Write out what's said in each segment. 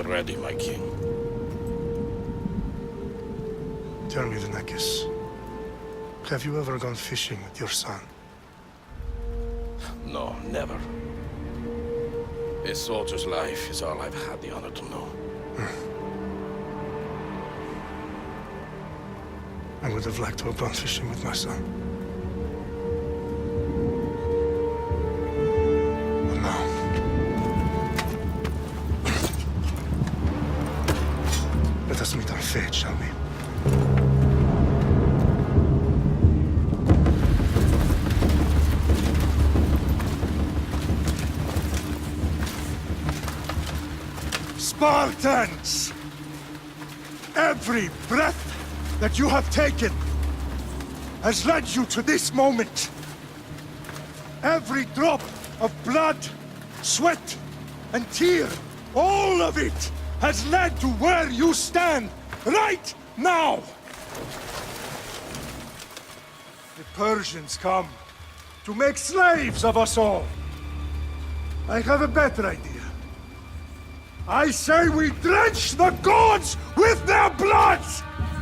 ready, my king. Tell me, Lenakis, have you ever gone fishing with your son? No, never. A soldier's life is all I've had the honor to know. I would have liked to have gone fishing with my son. But now... let us meet our fate, shall we? Spartans! Every breath that you have taken has led you to this moment. Every drop of blood, sweat, and tear, all of it has led to where you stand right now. The Persians come to make slaves of us all. I have a better idea. I say we drench the gods with their blood!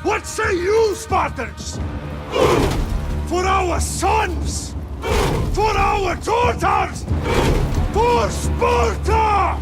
What say you, Spartans? For our sons! For our daughters! For Sparta!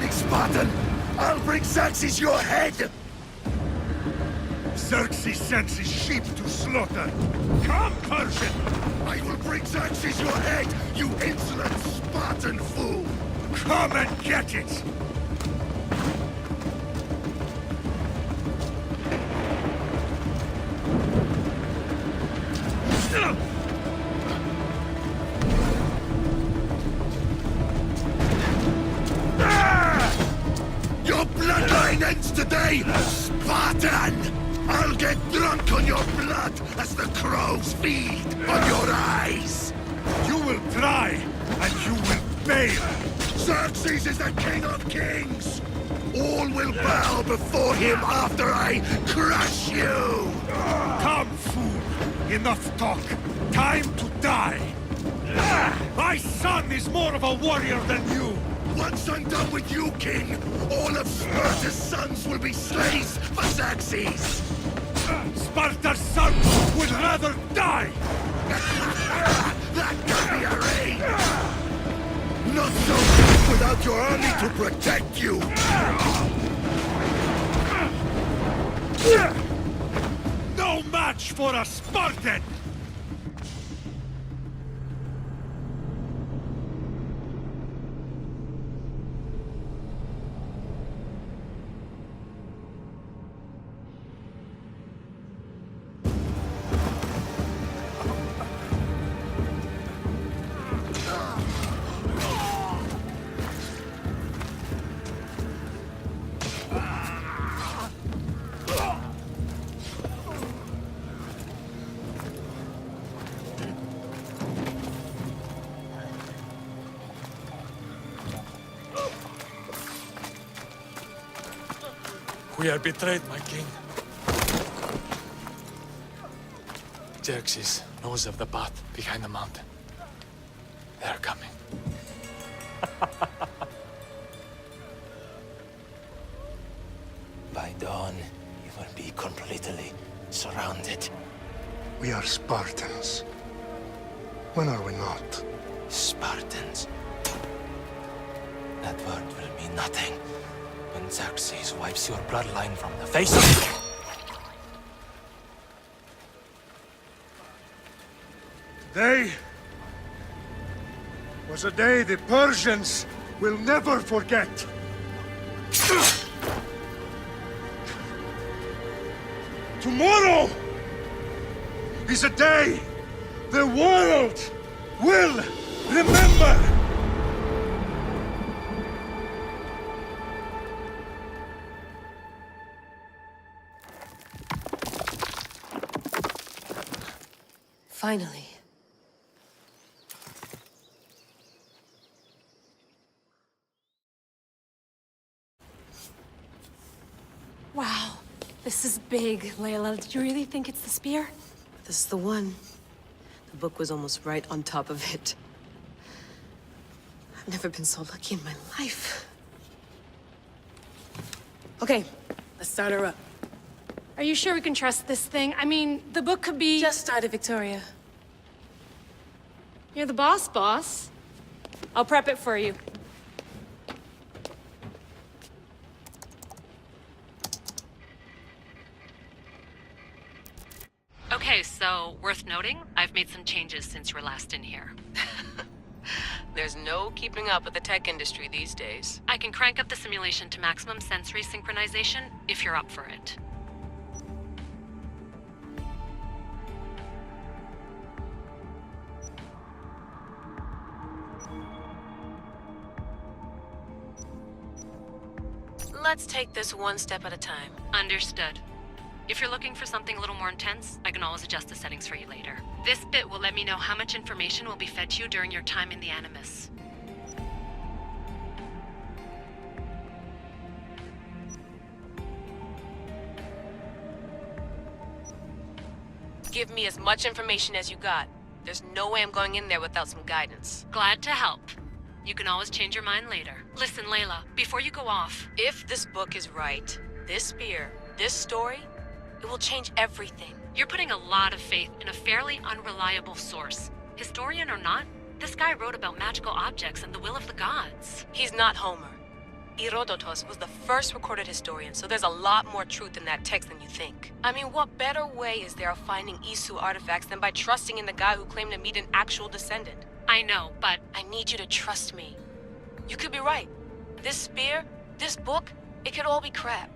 Spartan! I'll bring Xerxes your head! Xerxes sends his sheep to slaughter. Come, Persian! I will bring Xerxes your head, you insolent Spartan fool! Come and get it! Your bloodline ends today, Spartan! I'll get drunk on your blood as the crows feed on your eyes! You will try, and you will fail! Xerxes is the king of kings! All will bow before him after I crush you! Come, fool! Enough talk! Time to die! My son is more of a warrior than you! Once I'm done with you, king, all of Sparta's sons will be slaves for Xerxes! Sparta's sons would rather die! That can be arranged! Not so fast without your army to protect you! No match for a Spartan! We are betrayed, my king. Xerxes knows of the path behind the mountain. They are coming. By dawn, you will be completely surrounded. We are Spartans. When are we not? Spartans. That word will mean nothing when Xerxes wipes your bloodline from the face of... Today was a day the Persians will never forget. Tomorrow is a day the world will remember. Finally. Wow, this is big, Layla. Did you really think it's the spear? This is the one. The book was almost right on top of it. I've never been so lucky in my life. Okay, let's start her up. Are you sure we can trust this thing? I mean, the book could be... Just started, Victoria. You're the boss. I'll prep it for you. Okay, so worth noting, I've made some changes since you were last in here. There's no keeping up with the tech industry these days. I can crank up the simulation to maximum sensory synchronization if you're up for it. Let's take this one step at a time. Understood. If you're looking for something a little more intense, I can always adjust the settings for you later. This bit will let me know how much information will be fed to you during your time in the Animus. Give me as much information as you got. There's no way I'm going in there without some guidance. Glad to help. You can always change your mind later. Listen, Layla, before you go off... If this book is right, this spear, this story, it will change everything. You're putting a lot of faith in a fairly unreliable source. Historian or not, this guy wrote about magical objects and the will of the gods. He's not Homer. Herodotus was the first recorded historian, so there's a lot more truth in that text than you think. I mean, what better way is there of finding Isu artifacts than by trusting in the guy who claimed to meet an actual descendant? I know, but I need you to trust me. You could be right. This spear, this book, it could all be crap.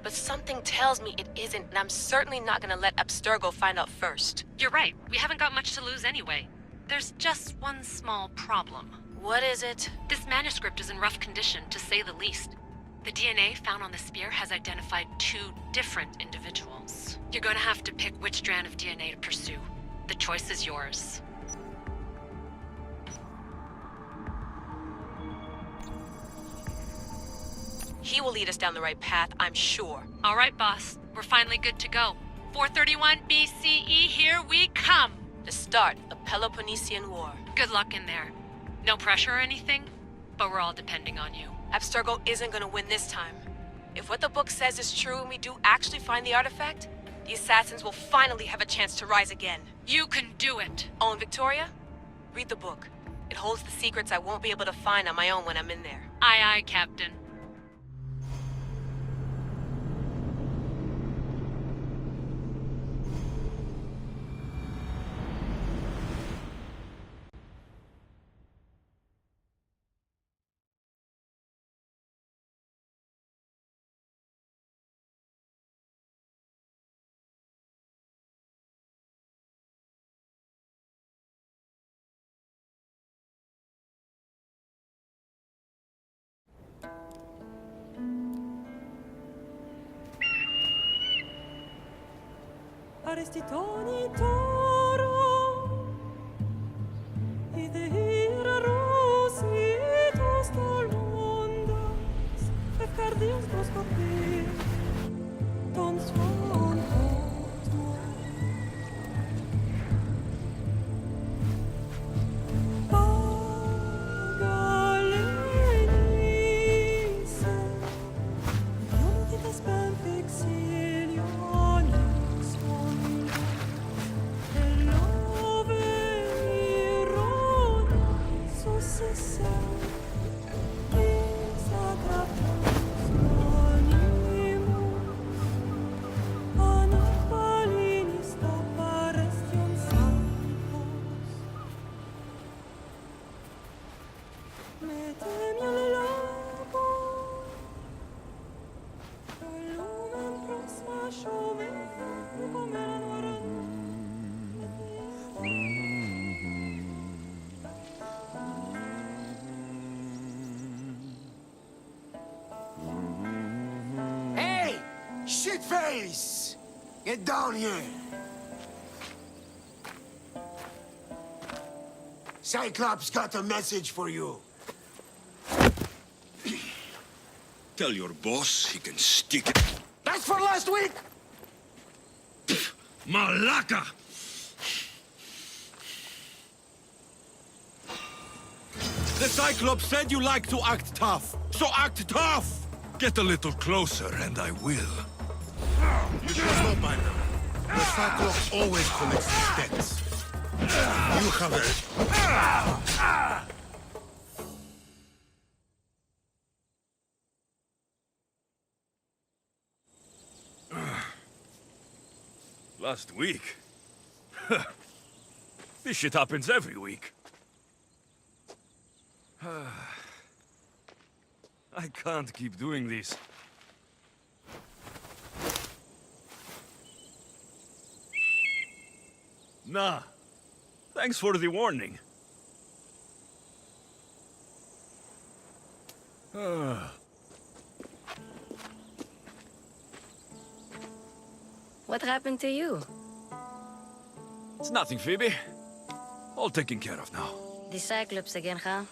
But something tells me it isn't, and I'm certainly not gonna let Abstergo find out first. you're right. We haven't got much to lose anyway. There's just one small problem. What is it? This manuscript is in rough condition, to say the least. The DNA found on the spear has identified 2 different individuals. You're going to have to pick which strand of DNA to pursue. The choice is yours. He will lead us down the right path, I'm sure. All right, boss. We're finally good to go. 431 BCE, here we come! The start of Peloponnesian War. Good luck in there. No pressure or anything, but we're all depending on you. Abstergo isn't gonna win this time. If what the book says is true and we do actually find the artifact, the assassins will finally have a chance to rise again. You can do it! Oh, and Victoria? Read the book. It holds the secrets I won't be able to find on my own when I'm in there. Aye, aye, Captain. Arestitoni toro Idehira rositos tolmondas Efcardios proskopir Ton swan Pagalenise Ionitas ben fixilionis Hey! Shitface! Get down here! Cyclops got a message for you. Tell your boss he can stick it. That's for last week! Malaka! The Cyclops said you like to act tough, so act tough! Get a little closer and I will. You should know by now. The Cyclops always collects his debts. You have it. Last week? This shit happens every week. I can't keep doing this. Nah. Thanks for the warning. What happened to you? It's nothing, Phoebe. All taken care of now. The Cyclops again, huh?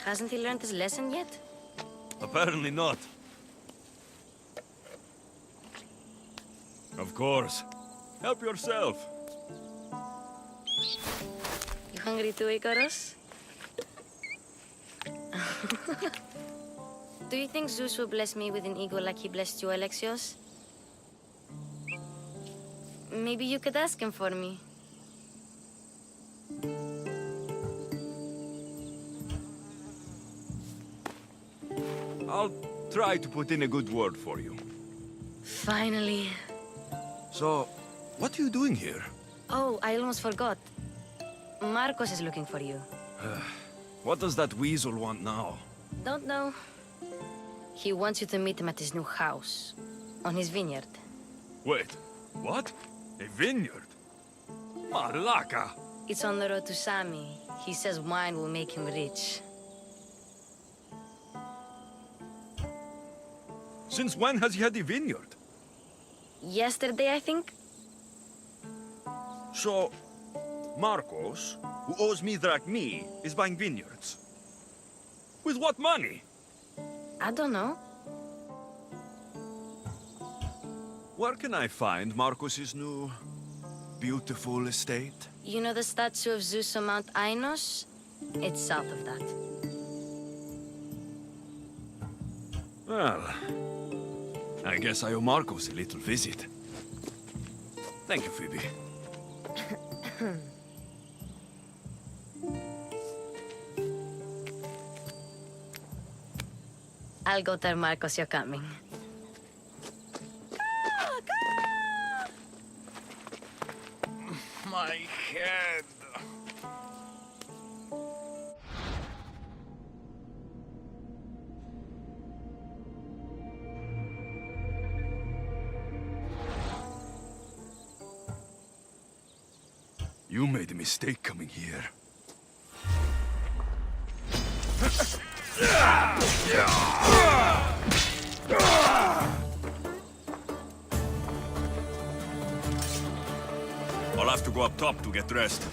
Hasn't he learned his lesson yet? Apparently not. Of course. Help yourself. You hungry too, Icarus? Do you think Zeus will bless me with an ego like he blessed you, Alexios? Maybe you could ask him for me. I'll try to put in a good word for you. Finally. So, what are you doing here? Oh, I almost forgot. Marcos is looking for you. What does that weasel want now? Don't know. He wants you to meet him at his new house. On his vineyard. Wait, what? A vineyard? Malaka! It's on the road to Sami. He says wine will make him rich. Since when has he had a vineyard? Yesterday, I think? So, Marcos, who owes me drachmi, is buying vineyards. With what money? I don't know. Where can I find Marcos's new, beautiful estate? You know the statue of Zeus on Mount Ainos? It's south of that. Well, I guess I owe Marcos a little visit. Thank you, Phoebe. I'll go tell Marcos you're coming. My head. You made a mistake coming here. I'll have to go up top to get dressed.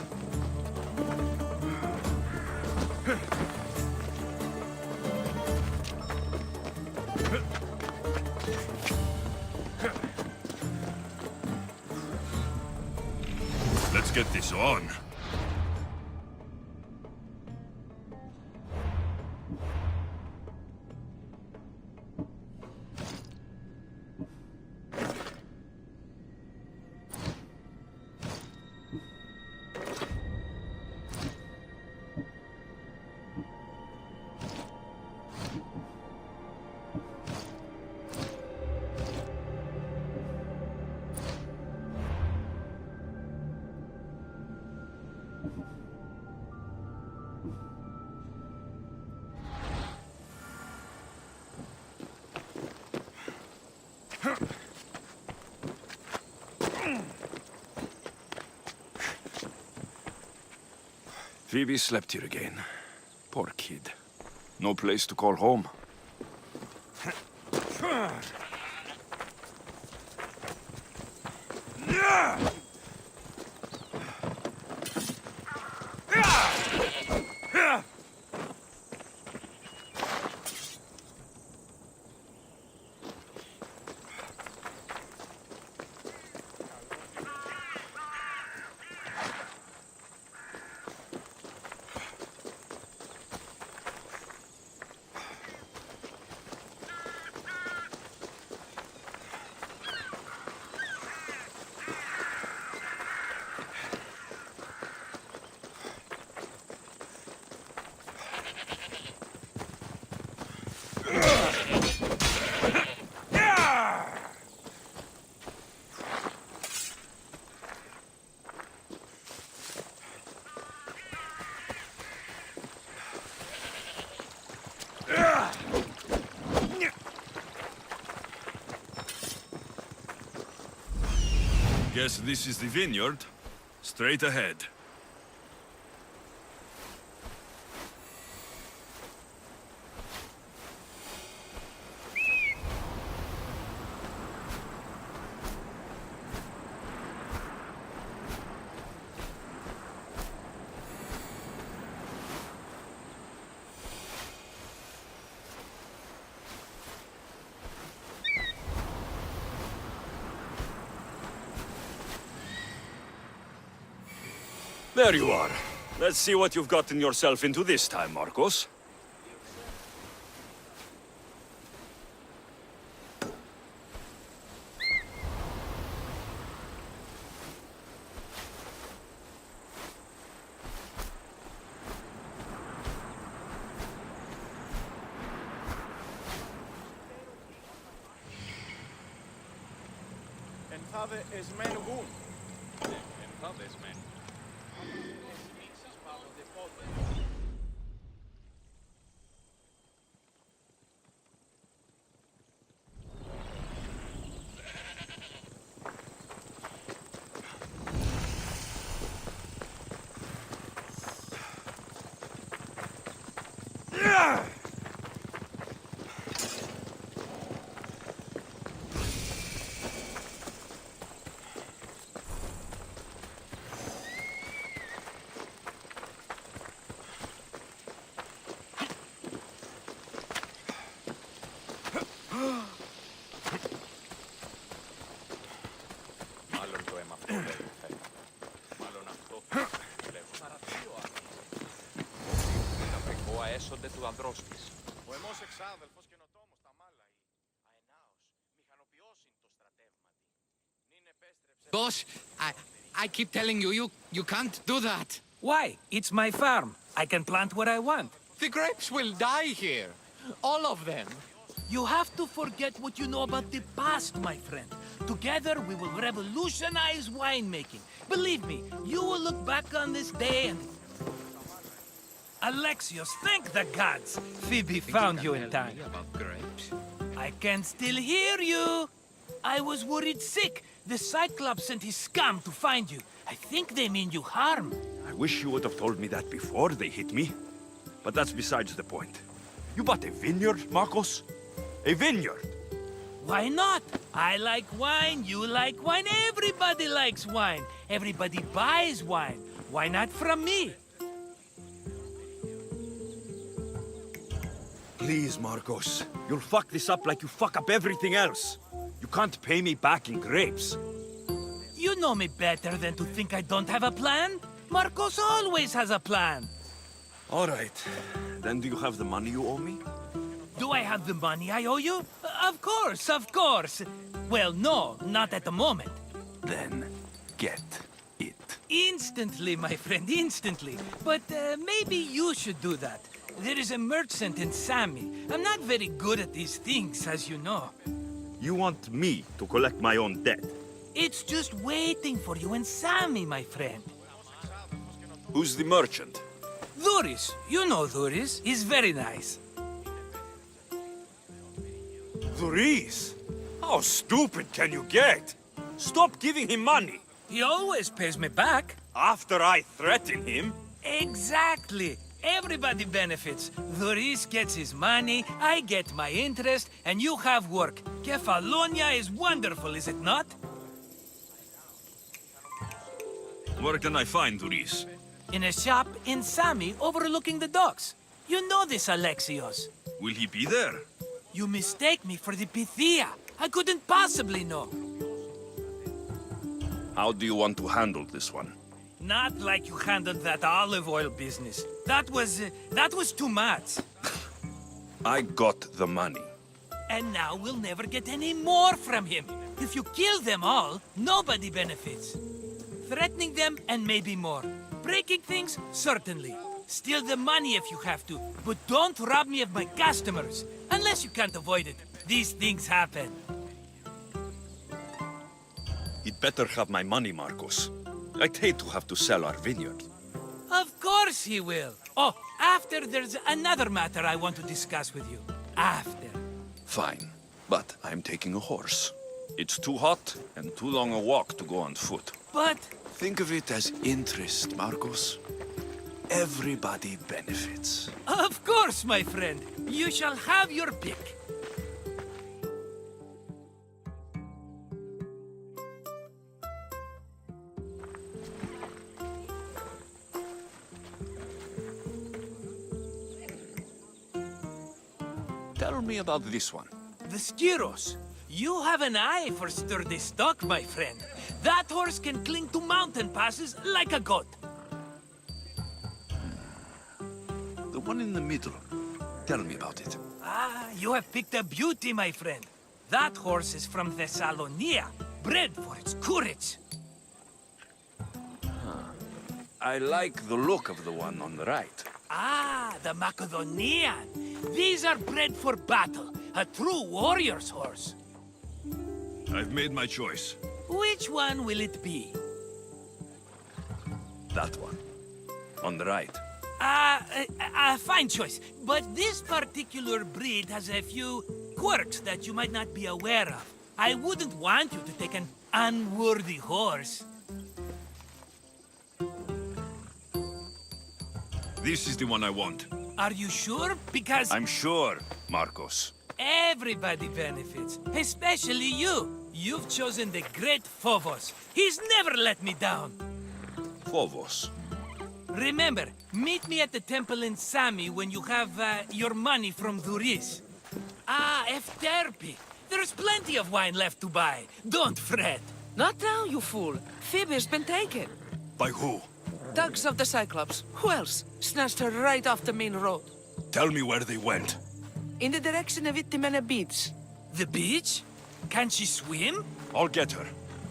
Let's get this on. Phoebe slept here again. Poor kid. No place to call home. Guess this is the vineyard. Straight ahead. There you are. Let's see what you've gotten yourself into this time, Marcos. έσονται του ανδρός της. Ο εμός εξάδελφος καινοτόμος τα μάλαει. Αενάος, μηχανοποιώσιν το στρατεύματι. Νην επέστρεψε... Boss, I keep telling you, you can't do that. Why? It's my farm. I can plant what I want. The grapes will die here. All of them. You have to forget what you know about the past, my friend. Together, we will revolutionize winemaking. Believe me, you will look back on this day and... Alexios, thank the gods! Phoebe found you in time. I can still hear you! I was worried sick. The Cyclops sent his scum to find you. I think they mean you harm. I wish you would have told me that before they hit me. But that's besides the point. You bought a vineyard, Marcos? A vineyard? Why not? I like wine, you like wine, everybody likes wine. Everybody buys wine. Why not from me? Please, Marcos. You'll fuck this up like you fuck up everything else. You can't pay me back in grapes. You know me better than to think I don't have a plan. Marcos always has a plan. All right. Then do you have the money you owe me? Do I have the money I owe you? Of course, of course. Well, no, not at the moment. Then get it. Instantly, my friend, instantly. But maybe you should do that. There is a merchant in Sami. I'm not very good at these things, as you know. You want me to collect my own debt? It's just waiting for you in Sami, my friend. Who's the merchant? Duris. You know Duris. He's very nice. Duris? How stupid can you get? Stop giving him money. He always pays me back. After I threaten him? Exactly. Everybody benefits. Duris gets his money, I get my interest, and you have work. Kefalonia is wonderful, is it not? Where can I find Duris? In a shop in Sami overlooking the docks. You know this, Alexios. Will he be there? You mistake me for the Pythia. I couldn't possibly know. How do you want to handle this one? Not like you handled that olive oil business. That was too much. I got the money. And now we'll never get any more from him. If you kill them all, nobody benefits. Threatening them, and maybe more. Breaking things, certainly. Steal the money if you have to, but don't rob me of my customers. Unless you can't avoid it. These things happen. He'd better have my money, Marcos. I'd hate to have to sell our vineyard. Of course he will. Oh, after there's another matter I want to discuss with you. After. Fine, but I'm taking a horse. It's too hot and too long a walk to go on foot. But... Think of it as interest, Marcos. Everybody benefits. Of course, my friend. You shall have your pick. Tell me about this one. The Skiros. You have an eye for sturdy stock, my friend. That horse can cling to mountain passes like a goat. The one in the middle. Tell me about it. Ah, you have picked a beauty, my friend. That horse is from Thessalonia, bred for its courage. I like the look of the one on the right. Ah, the Macedonian. These are bred for battle, a true warrior's horse. I've made my choice. Which one will it be? That one. On the right. Fine choice. But this particular breed has a few quirks that you might not be aware of. I wouldn't want you to take an unworthy horse. This is the one I want. Are you sure? Because I'm sure, Marcos. everybody benefits, especially you. You've chosen the great Phobos. He's never let me down. Phobos. Remember, meet me at the temple in Sami when you have your money from Duris. Ah, Efterpi. There's plenty of wine left to buy. Don't fret. Not now, you fool. Phoebe's been taken. By who? Thugs of the Cyclops. Who else? Snatched her right off the main road. Tell me where they went. In the direction of Itimena Beach. The beach? Can she swim? I'll get her.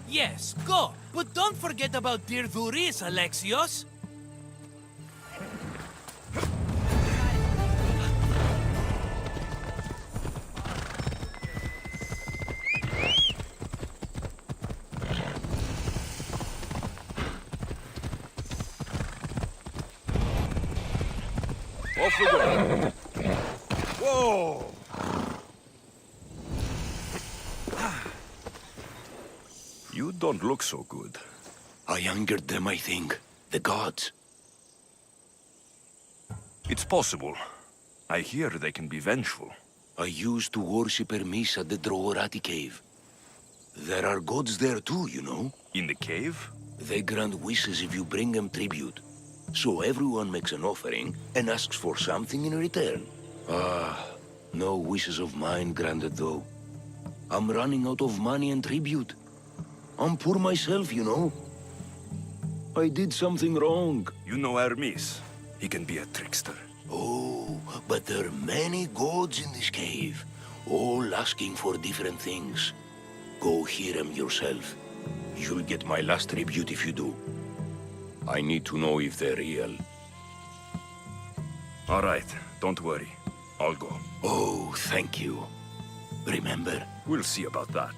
Yes, go. But don't forget about dear Duris, Alexios. Off we go. Whoa! You don't look so good. I angered them, I think. The gods. It's possible. I hear they can be vengeful. I used to worship Hermes at the Droorati cave. There are gods there too, you know. In the cave? They grant wishes if you bring them tribute. So everyone makes an offering and asks for something in return. No wishes of mine granted though. I'm running out of money and tribute. I'm poor myself, you know. I did something wrong. You know Hermes. He can be a trickster. Oh, but there are many gods in this cave, all asking for different things. Go hear them yourself. You'll get my last tribute if you do. I need to know if they're real. All right, don't worry. I'll go. Oh, thank you. Remember? We'll see about that.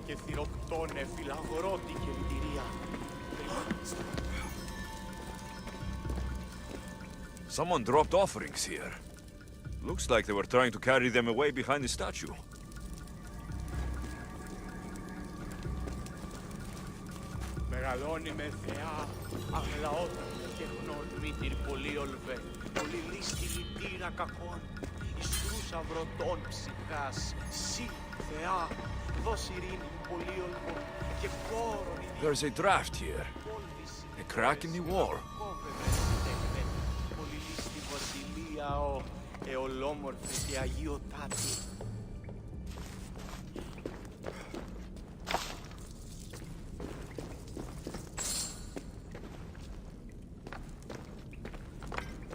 Και θηροκτώνε φυλαγορότη και λυτηρία. Someone dropped offerings here. Looks like they were trying to carry them away behind the statue. Μεγαλώνει με θεά, αγλαόταν τεχνών μήτυρ πολύ ολβέ. Πολύ λίστη λυτήρα κακών, εις τρούσαυρο των ψυχάς. Συ, θεά, δώσ' ειρήνη πολύ ολβών και κόρον η There's a draft here. A crack in the wall. πολύ λίστη βασιλεία ο εολόμορφε και αγιοτάτη.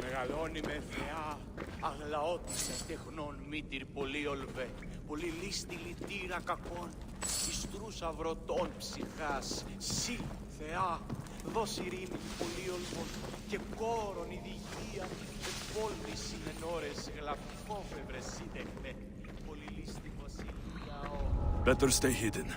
Μεγαλώνει με θεά, αγλαότησα τεχνών μήτυρ πολύ ολβέ. Πολύ λίστη λυτήρα κακών, εις τρούσαυρο των ψυχάς. Συ, θεά, δώσ' ειρήνη πολύ ολβών και κόρον η διηγία και πόλνηση εν ώρες γλαφκόφευρε σύντεχμε. Πολύ λίστη βασιλεία ο... Better stay hidden.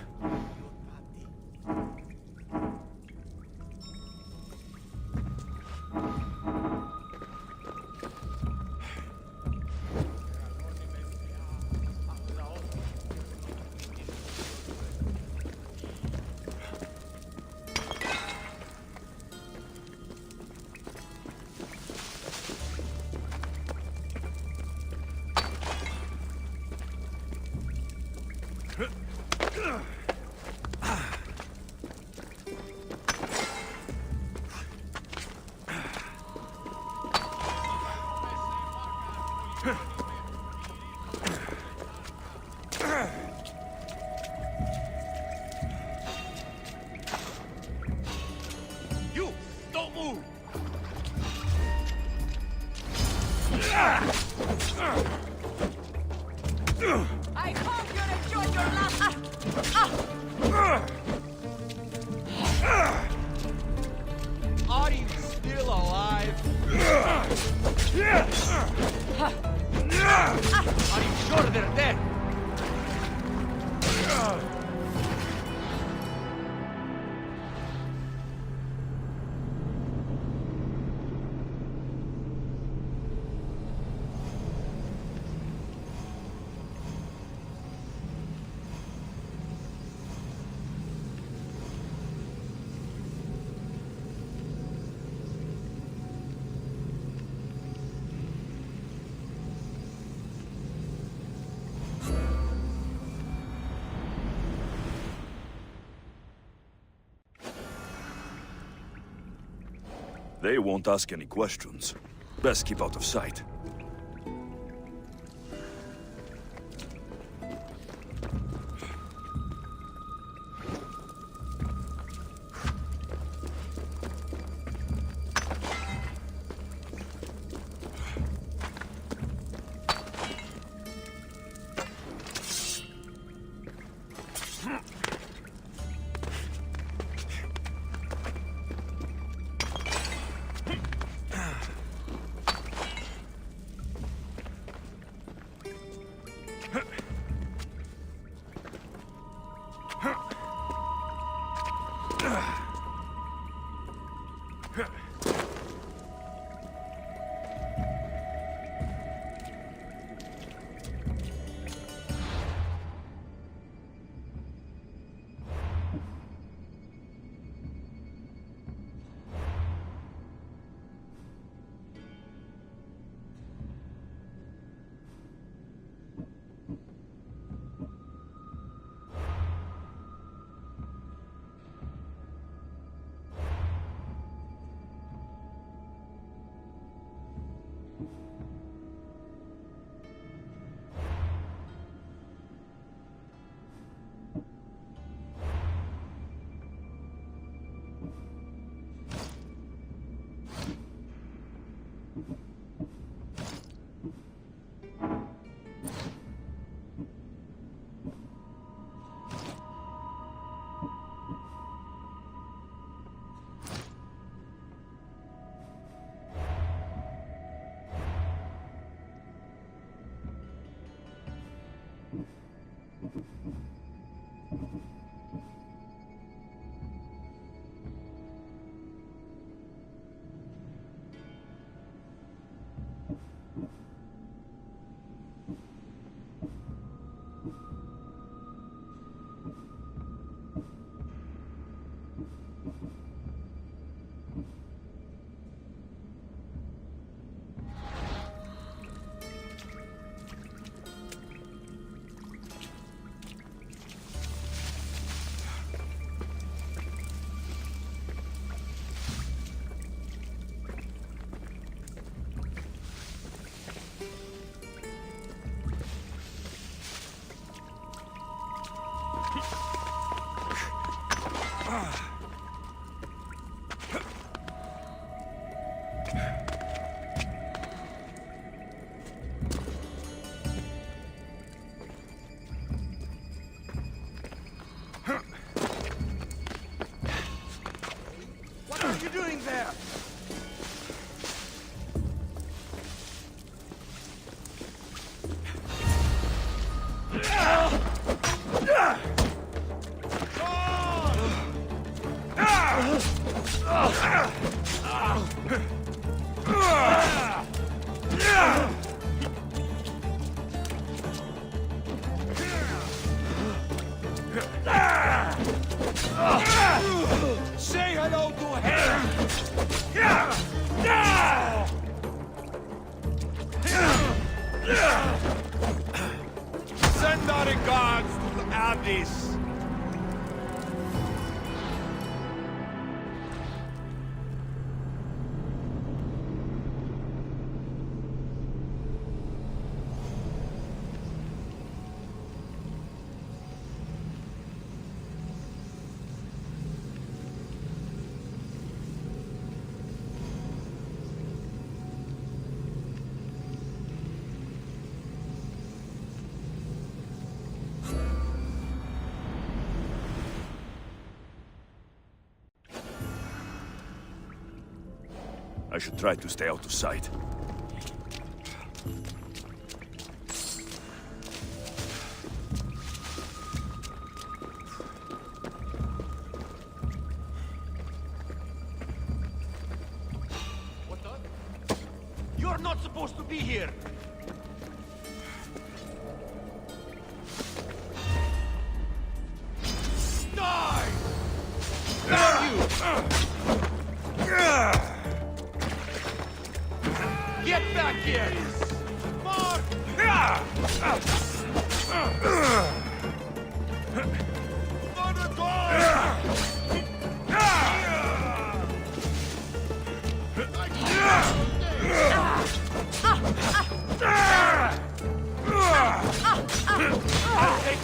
You! Don't move! I hope you enjoyed your last... Are you still alive? Are you sure they're dead? They won't ask any questions. Best keep out of sight. What are you doing there? Say hello to him! Send our regards to Addis. I should try to stay out of sight. What the? You're not supposed to be here! Die! Damn you! Get back here! Mark! Gonna I'll take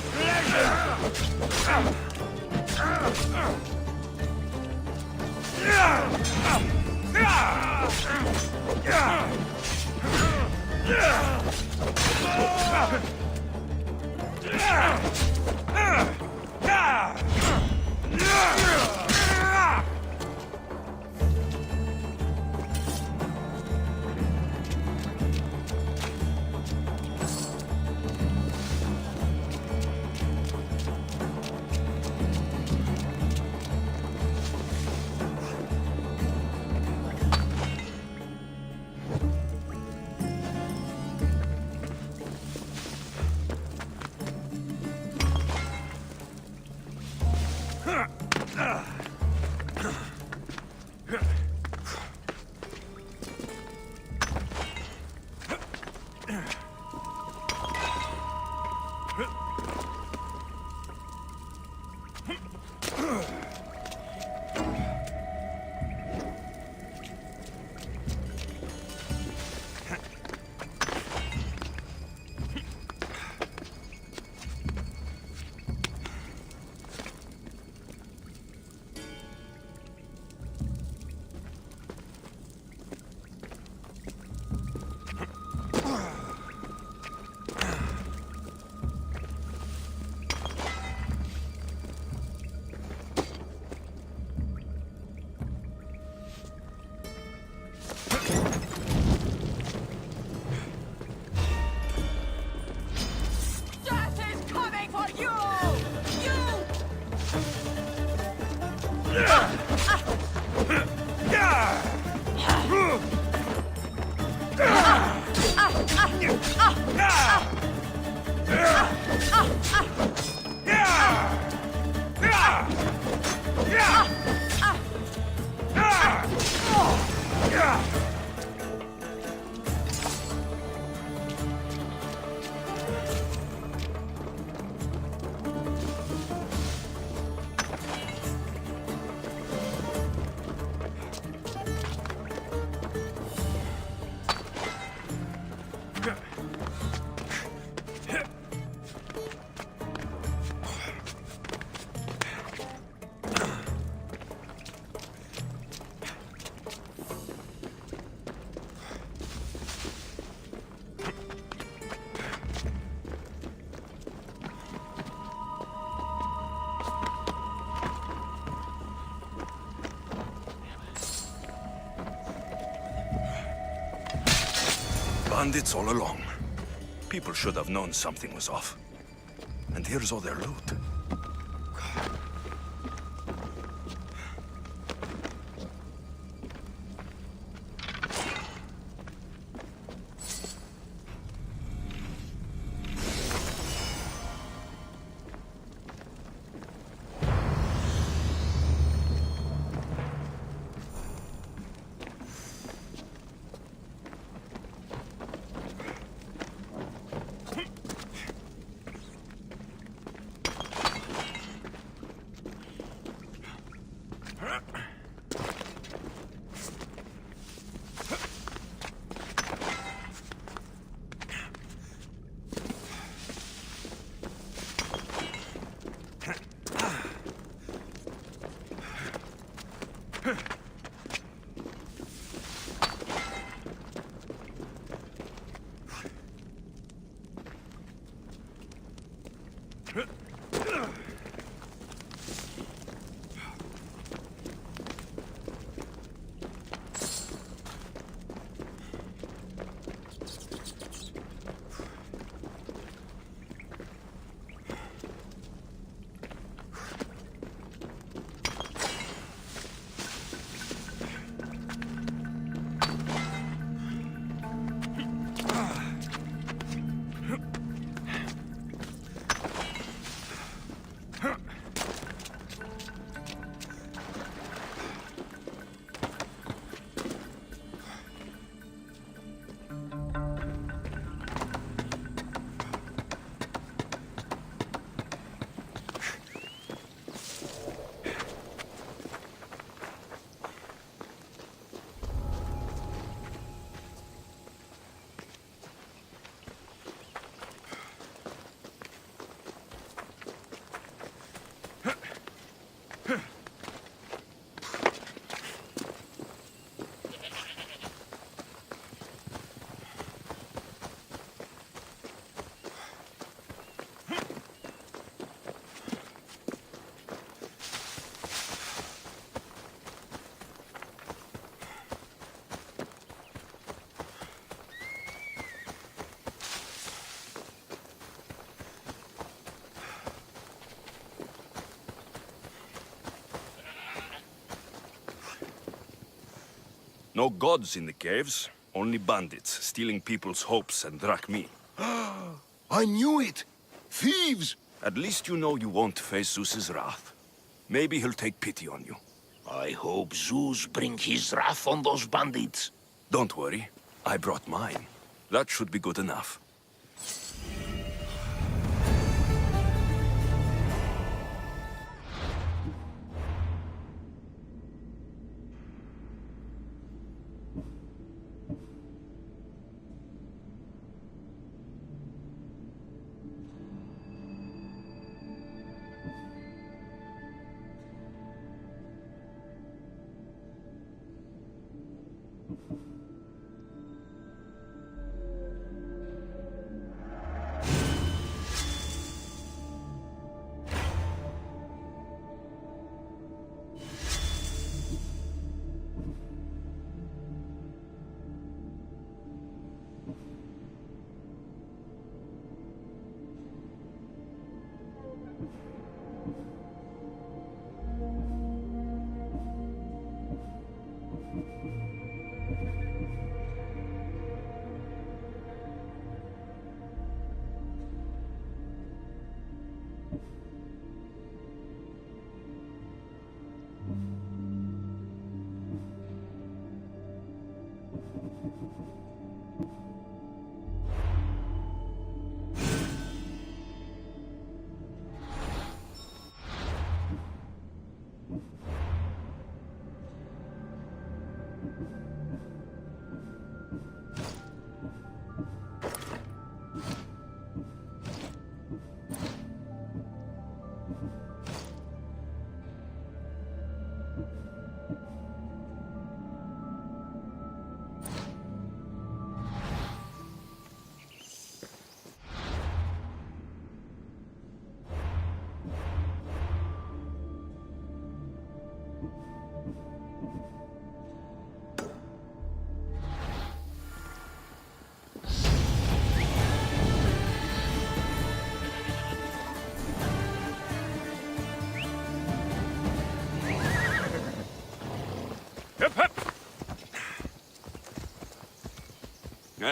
Bandits all along. People should have known something was off. And here's all their loot. No gods in the caves, only bandits stealing people's hopes and drachmi. I knew it! Thieves! At least you know you won't face Zeus's wrath. Maybe he'll take pity on you. I hope Zeus bring his wrath on those bandits. Don't worry, I brought mine. That should be good enough.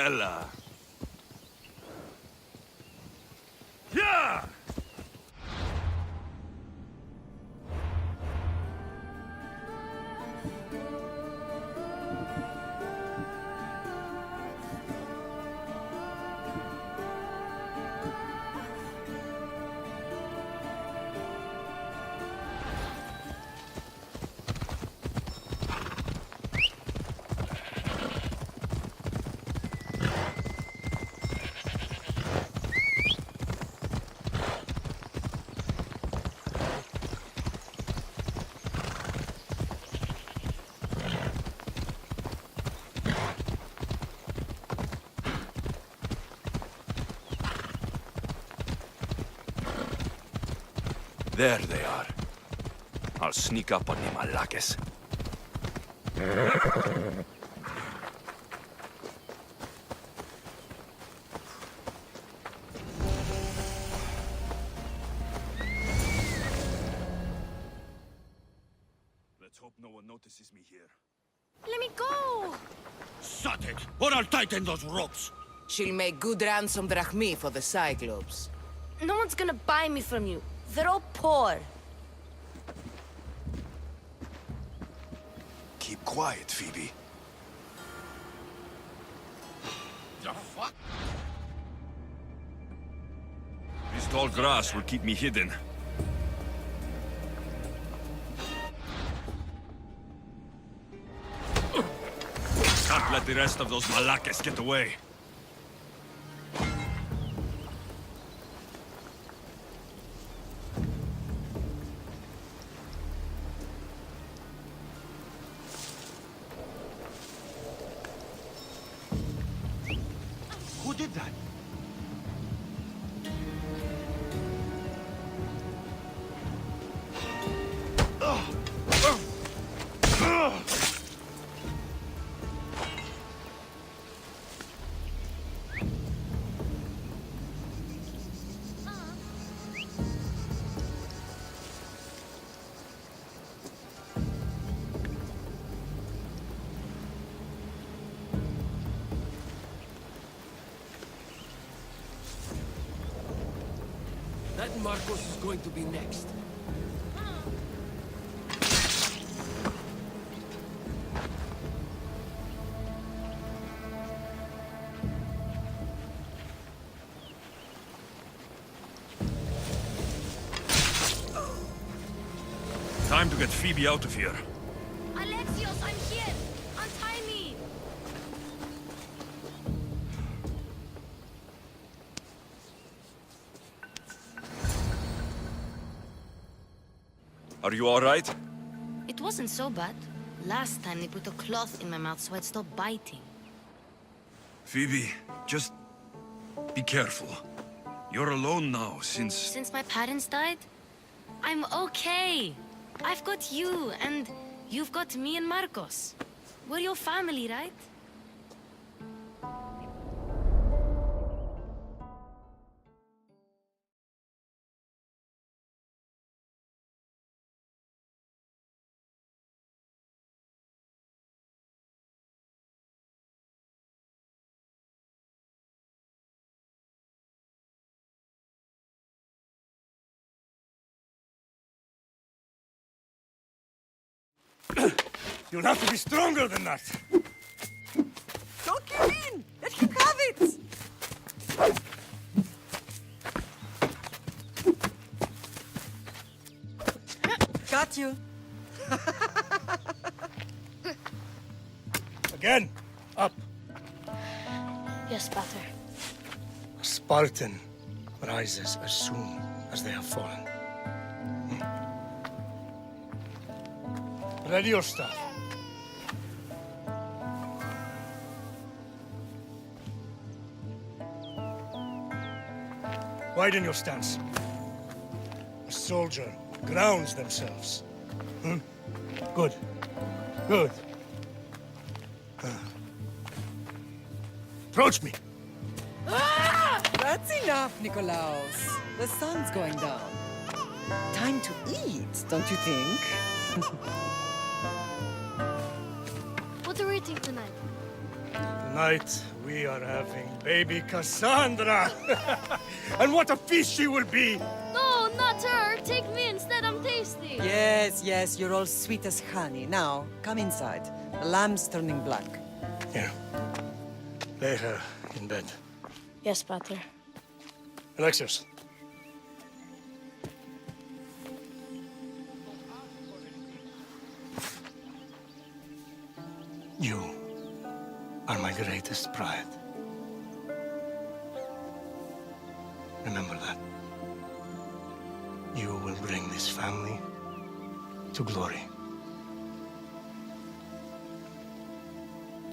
fella. Yeah! There they are. I'll sneak up on the Malakes. Let's hope no one notices me here. Let me go! Shut it, or I'll tighten those ropes. She'll make good ransom drachmi for the Cyclops. No one's gonna buy me from you. They're all poor. Keep quiet, Phoebe. The fuck? This tall grass will keep me hidden. Can't let the rest of those Malakes get away. Who did that? That Marcos is going to be next. Time to get Phoebe out of here. Alexios, I'm here! Untie me! Are you all right? It wasn't so bad. Last time they put a cloth in my mouth so I'd stop biting. Phoebe, just be careful. You're alone now since... Since my parents died, I'm okay. I've got you, and you've got me and Marcos. We're your family, right? You'll have to be stronger than that. Don't give in! Let him have it! Got you. Again. Up. Yes, Pater. A Spartan rises as soon as they have fallen. Ready your staff. Widen your stance. A soldier grounds themselves. Good. Good. Approach me. That's enough, Nikolaos. The sun's going down. Time to eat, don't you think? What are we eating tonight? Tonight, We are having baby Cassandra! And what a feast she will be! No, not her. Take me instead. I'm tasty. Yes, yes, you're all sweet as honey. Now, come inside. The lamb's turning black. Here. Lay her in bed. Yes, Pater. Alexios. You are my greatest pride. Remember that. You will bring this family to glory.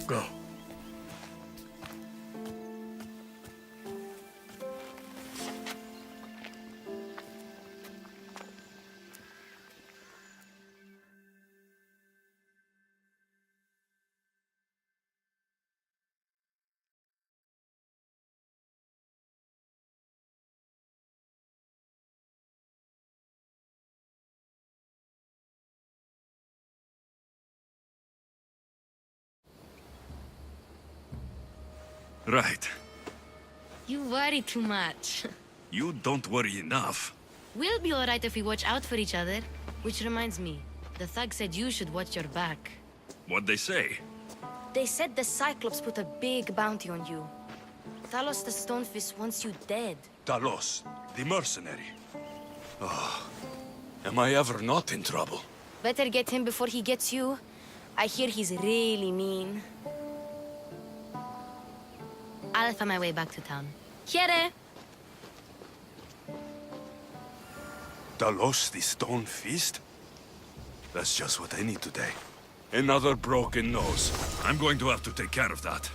Go. Right. You worry too much. You don't worry enough. We'll be alright if we watch out for each other. Which reminds me, the thug said you should watch your back. What'd they say? They said the Cyclops put a big bounty on you. Talos the Stonefist wants you dead. Talos, the mercenary. Oh, am I ever not in trouble? Better get him before he gets you. I hear he's really mean. I'll find my way back to town. Here! Talos, the stone fist? That's just what I need today. Another broken nose. I'm going to have to take care of that.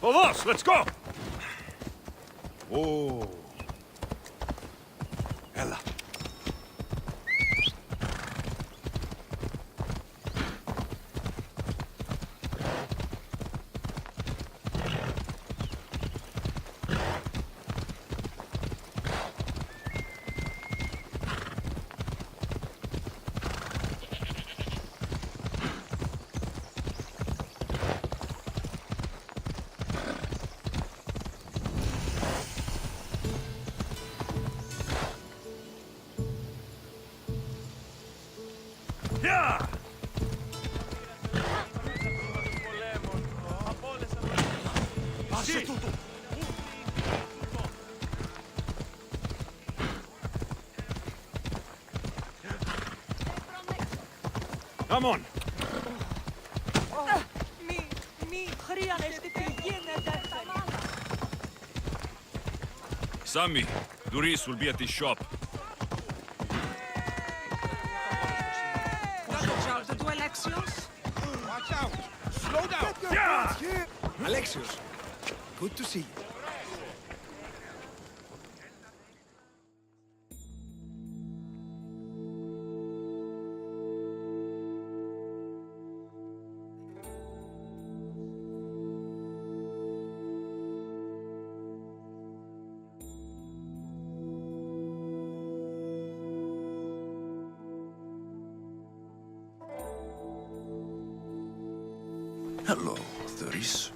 Vamos, let's go! Oh. Ella. Yeah! Passe tutto! Come on! Sammy, Duris will be at the shop. Watch out! Slow down! Yeah! Alexios, good to see you. Hello, Theris.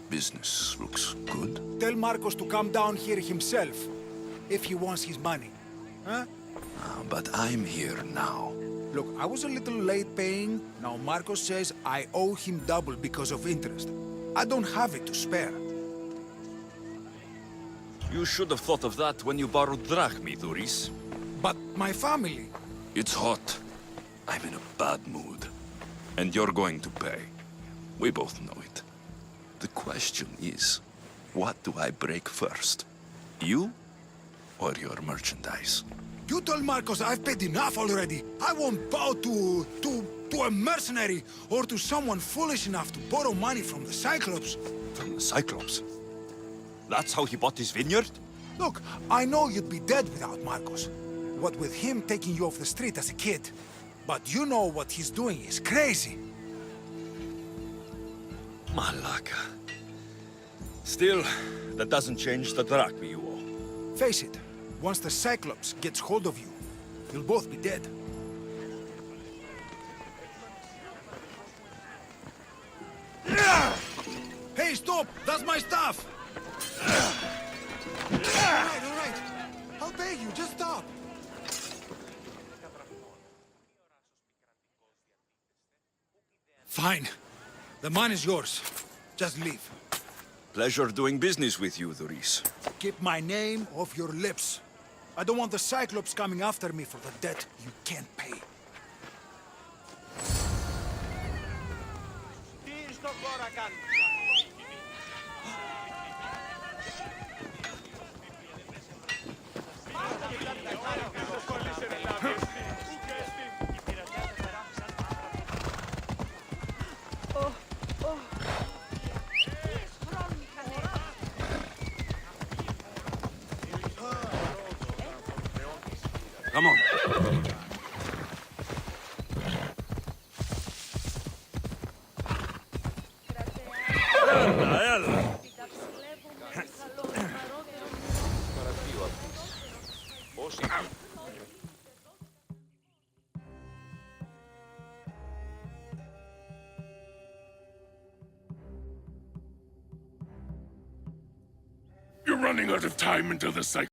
Business looks good. Tell Marcos to come down here himself, if he wants his money. Huh? But I'm here now. Look, I was a little late paying. Now Marcos says I owe him double because of interest. I don't have it to spare. You should have thought of that when you borrowed drachmi, Thuris. But my family... It's hot. I'm in a bad mood. And you're going to pay. We both know it. The question is, what do I break first? You or your merchandise? You told Marcos I've paid enough already. I won't bow to a mercenary or to someone foolish enough to borrow money from the Cyclops. From the Cyclops? That's how he bought his vineyard? Look, I know you'd be dead without Marcos. What with him taking you off the street as a kid. But you know what he's doing is crazy. Malaka. Still, that doesn't change the drachmi you owe. Face it, once the Cyclops gets hold of you, you'll both be dead. Hey, stop! That's my stuff! All right. I'll pay you, just stop. Fine. The mine is yours. Just leave. Pleasure doing business with you, Thuris. Keep my name off your lips. I don't want the Cyclops coming after me for the debt you can't pay. Come on. You're running out of time until the cycle.